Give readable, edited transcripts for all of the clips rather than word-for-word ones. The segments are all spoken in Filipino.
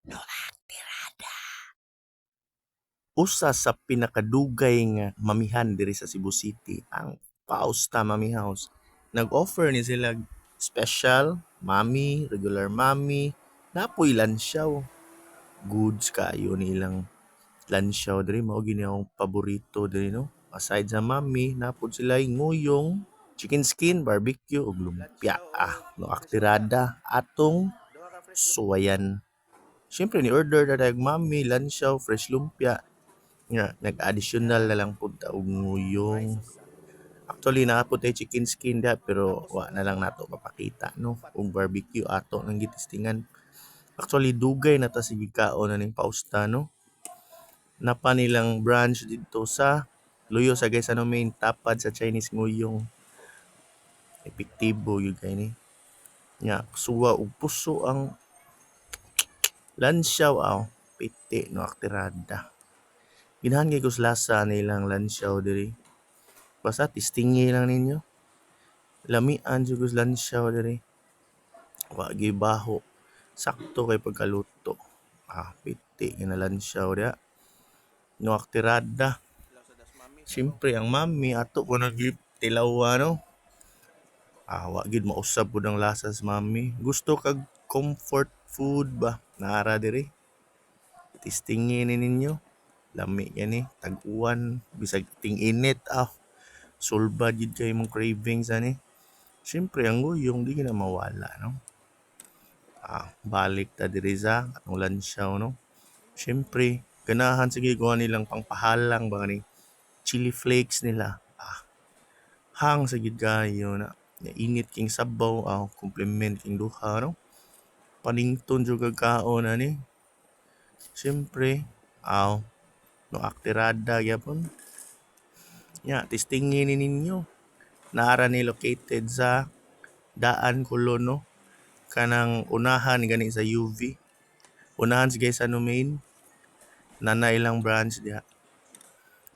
no aktirada. Usa sa pinakadugay nga mamihan diri sa Cebu City ang Pausta Mami House. Nag-offer ni sila special, mami, regular mami, napoy lansyaw. Goods kayo nilang lansyaw diri mao gini akong paborito diri no. Aside sa mami, napod sila nguyong, chicken skin, barbecue ug lumpia. No aktirada atong suwayan. Siyempre ni order na dayag mami, lansyaw, fresh lumpia. Nga nag-additional na lang pud ta og nguyong. Actually naapod tay chicken skin da pero wa na lang nato mapakita no. Ug barbecue ato nang gitistingan. Actually dugay na ta sige kaon na ning pausta no. Napa nilang branch dito sa Luyo sa Gaisano Main tapad sa Chinese nguyong. Epektibo yun kay ni. Nga suwa ug puso ang lansyaw piti no aktirada. Ginahan kay kus lasa nilang lansyaw diri. Basta tistingi lang ninyo. Lamian jud kus lansyaw diri. Wa gyud baho. Sakto kay pagkaluto. Piti nga lansyaw dia. No aktirada. Siyempre ang mami ato ko nagtilawa no. Wa gid mausab pud ang lasa sa mami. Gusto kag comfort food ba? Nara diri. Tistingi ni ninyo. Lami yan tag-uwan, bisag ting init sulba jud kay mong cravings ani. Siyempre ang guyong di na mawala no. Balik ta diri sa atong lansyaw no. Siyempre ganahan sige gawa nilang pangpahalang ba ni chili flakes nila. Hang sa gid kayo na. Init king sabaw compliment king duha no. Panington jud kag kaon ani. Siyempre no aktirada gyapon. Tistingin ni ninyo. Naara ni located sa Daan Colono. Kanang unahan gani sa UV. Unahan sa Gaisano Main. Nana ilang branch diha.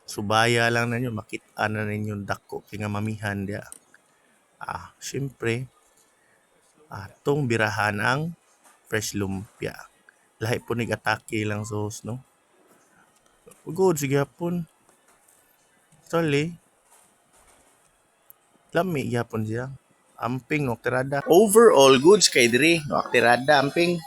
Subaya lang ninyo, makita na ninyo dako kay nga mamihan diha. Siyempre, atong birahan ang fresh lumpia. Lahi po nag-atake lang sauce, no? Good, sige hapon. Actually, lami yapon siya. Amping no aktirada. Overall goods kay diri no aktirada amping.